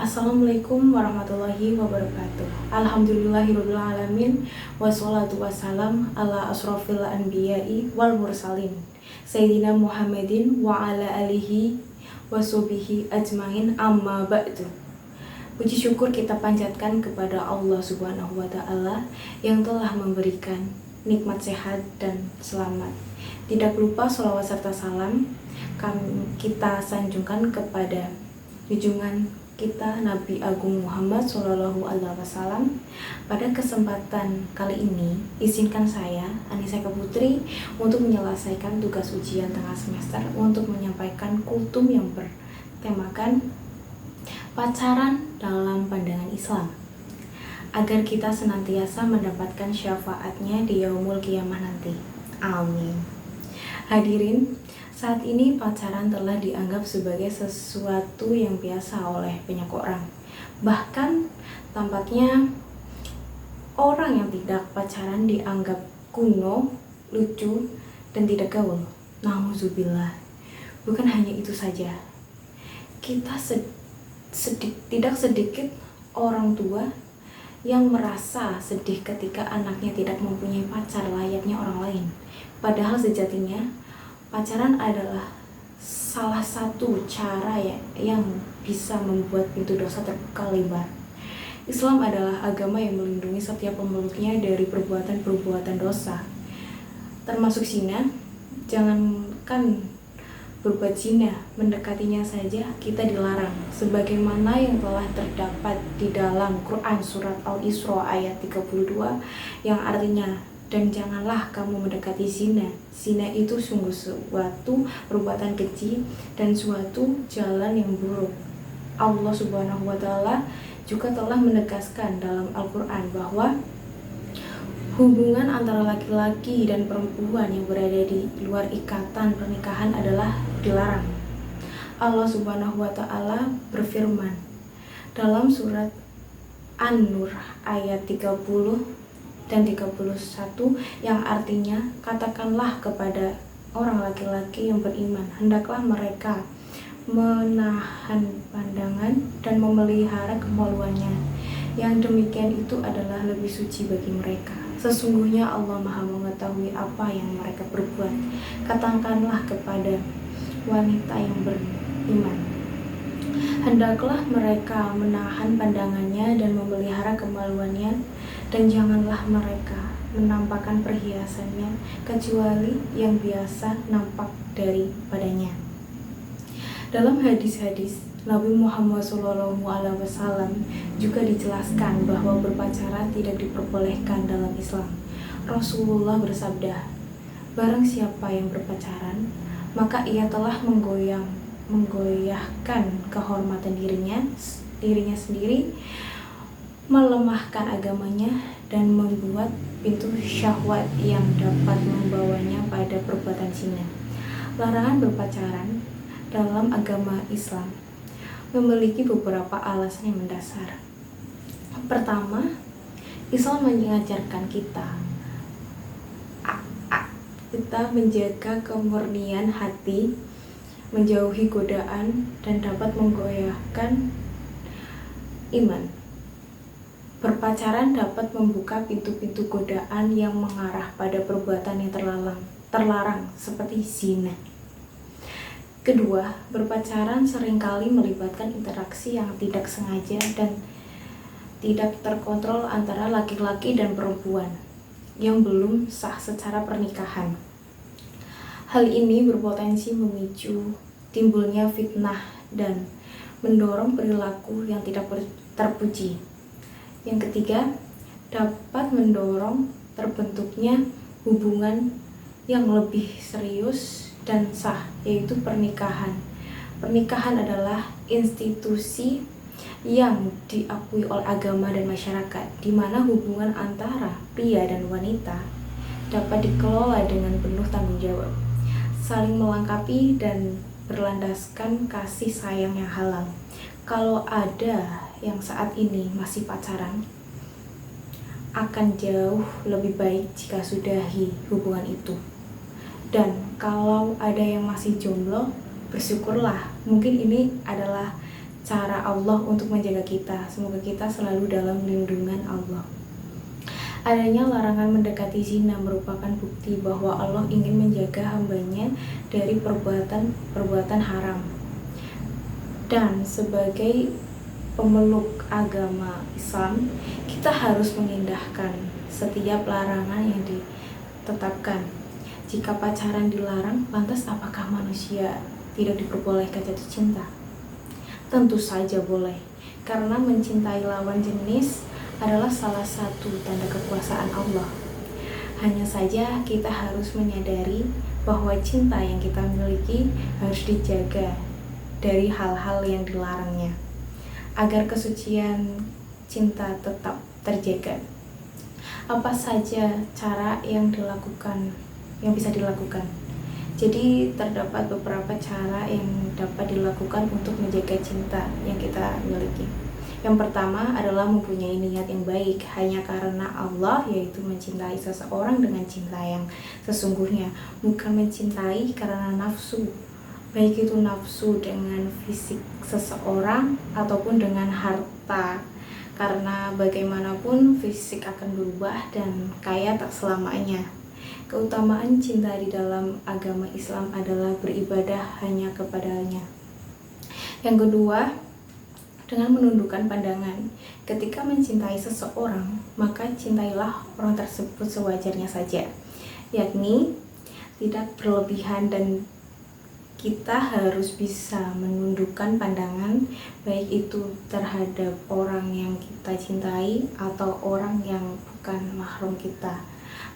Assalamualaikum warahmatullahi wabarakatuh. Alhamdulillahirabbil alamin wassalatu wassalam ala asrofil anbiya'i wal mursalin Sayyidina Muhammadin wa ala alihi washabihi ajmain amma ba'du. Puji syukur kita panjatkan kepada Allah Subhanahu wa taala yang telah memberikan nikmat sehat dan selamat. Tidak lupa sholawat serta salam kita sanjungkan kepada junjungan kita Nabi Agung Muhammad Shallallahu Alaihi Wasallam. Pada kesempatan kali ini, izinkan saya Anissa Putri untuk menyelesaikan tugas ujian tengah semester untuk menyampaikan kultum yang bertemakan pacaran dalam pandangan Islam, agar kita senantiasa mendapatkan syafaatnya di yaumul qiyamah nanti. Amin. Hadirin, saat ini pacaran telah dianggap sebagai sesuatu yang biasa oleh banyak orang. Bahkan tampaknya orang yang tidak pacaran dianggap kuno, lucu, dan tidak gaul. Nauzubillah. Bukan hanya itu saja. Kita tidak sedikit orang tua yang merasa sedih ketika anaknya tidak mempunyai pacar layaknya orang lain. Padahal sejatinya pacaran adalah salah satu cara yang bisa membuat pintu dosa terbuka lebar. Islam adalah agama yang melindungi setiap pemeluknya dari perbuatan-perbuatan dosa, termasuk zina. Jangankan berbuat zina, mendekatinya saja kita dilarang, sebagaimana yang telah terdapat di dalam Quran surat Al-Isra ayat 32 yang artinya, dan janganlah kamu mendekati zina. Zina itu sungguh suatu perbuatan keji dan suatu jalan yang buruk. Allah Subhanahu wa taala juga telah menegaskan dalam Al-Qur'an bahwa hubungan antara laki-laki dan perempuan yang berada di luar ikatan pernikahan adalah dilarang. Allah Subhanahu wa taala berfirman dalam surat An-Nur ayat 30 dan 31 yang artinya, katakanlah kepada orang laki-laki yang beriman, hendaklah mereka menahan pandangan dan memelihara kemaluannya. Yang demikian itu adalah lebih suci bagi mereka. Sesungguhnya Allah Maha mengetahui apa yang mereka perbuat. Katakanlah kepada wanita yang beriman, hendaklah mereka menahan pandangannya dan memelihara kemaluannya, dan janganlah mereka menampakkan perhiasannya kecuali yang biasa nampak daripadanya. Dalam hadis-hadis Nabi Muhammad SAW juga dijelaskan bahwa berpacaran tidak diperbolehkan dalam Islam. Rasulullah bersabda, barang siapa yang berpacaran, maka ia telah menggoyahkan kehormatan dirinya sendiri, melemahkan agamanya, dan membuat pintu syahwat yang dapat membawanya pada perbuatan zina. Larangan berpacaran dalam agama Islam memiliki beberapa alasan yang mendasar. Pertama, Islam mengajarkan kita menjaga kemurnian hati, menjauhi godaan, dan dapat menggoyahkan iman. Berpacaran dapat membuka pintu-pintu godaan yang mengarah pada perbuatan yang terlarang seperti zina. Kedua, berpacaran seringkali melibatkan interaksi yang tidak sengaja dan tidak terkontrol antara laki-laki dan perempuan yang belum sah secara pernikahan. Hal ini berpotensi memicu timbulnya fitnah dan mendorong perilaku yang tidak terpuji. Yang ketiga, dapat mendorong terbentuknya hubungan yang lebih serius dan sah, yaitu pernikahan. Pernikahan adalah institusi yang diakui oleh agama dan masyarakat, di mana hubungan antara pria dan wanita dapat dikelola dengan penuh tanggung jawab, saling melengkapi dan berlandaskan kasih sayang yang halal. Kalau ada yang saat ini masih pacaran, akan jauh lebih baik jika sudahi hubungan itu. Dan kalau ada yang masih jomblo, bersyukurlah, mungkin ini adalah cara Allah untuk menjaga kita. Semoga kita selalu dalam lindungan Allah. Adanya larangan mendekati zina merupakan bukti bahwa Allah ingin menjaga hambanya dari perbuatan haram. Dan sebagai pemeluk agama Islam, kita harus mengindahkan setiap larangan yang ditetapkan. Jika pacaran dilarang, lantas apakah manusia tidak diperbolehkan jatuh cinta? Tentu saja boleh, karena mencintai lawan jenis adalah salah satu tanda kekuasaan Allah. Hanya saja kita harus menyadari bahwa cinta yang kita miliki harus dijaga dari hal-hal yang dilarangnya, agar kesucian cinta tetap terjaga. Apa saja cara yang bisa dilakukan? Jadi terdapat beberapa cara yang dapat dilakukan untuk menjaga cinta yang kita miliki. Yang pertama adalah mempunyai niat yang baik hanya karena Allah, yaitu mencintai seseorang dengan cinta yang sesungguhnya, bukan mencintai karena nafsu, baik itu nafsu dengan fisik seseorang ataupun dengan harta, karena bagaimanapun fisik akan berubah dan kaya tak selamanya. Keutamaan cinta di dalam agama Islam adalah beribadah hanya kepadanya. Yang kedua, dengan menundukkan pandangan. Ketika mencintai seseorang, maka cintailah orang tersebut sewajarnya saja, yakni tidak berlebihan, dan kita harus bisa menundukkan pandangan, baik itu terhadap orang yang kita cintai atau orang yang bukan mahram kita.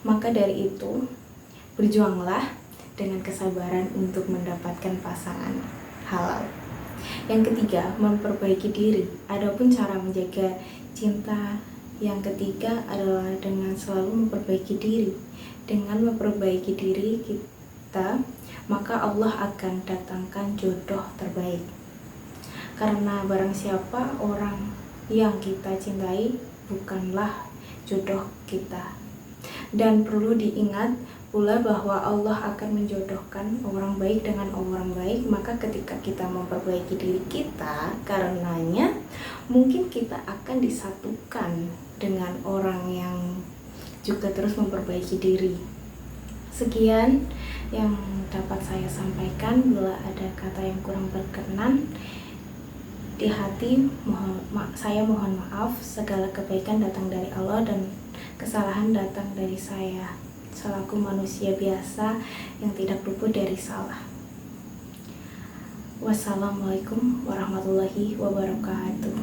Maka dari itu, berjuanglah dengan kesabaran untuk mendapatkan pasangan halal. Yang ketiga, memperbaiki diri. Adapun cara menjaga cinta yang ketiga adalah dengan selalu memperbaiki diri. Dengan memperbaiki diri kita, maka Allah akan datangkan jodoh terbaik. Karena barang siapa orang yang kita cintai bukanlah jodoh kita. Dan perlu diingat pula bahwa Allah akan menjodohkan orang baik dengan orang baik. Maka ketika kita memperbaiki diri kita, karenanya mungkin kita akan disatukan dengan orang yang juga terus memperbaiki diri. Sekian yang dapat saya sampaikan. Bila ada kata yang kurang berkenan di hati, saya mohon maaf. Segala kebaikan datang dari Allah dan kesalahan datang dari saya selaku manusia biasa yang tidak luput dari salah. Wassalamualaikum warahmatullahi wabarakatuh.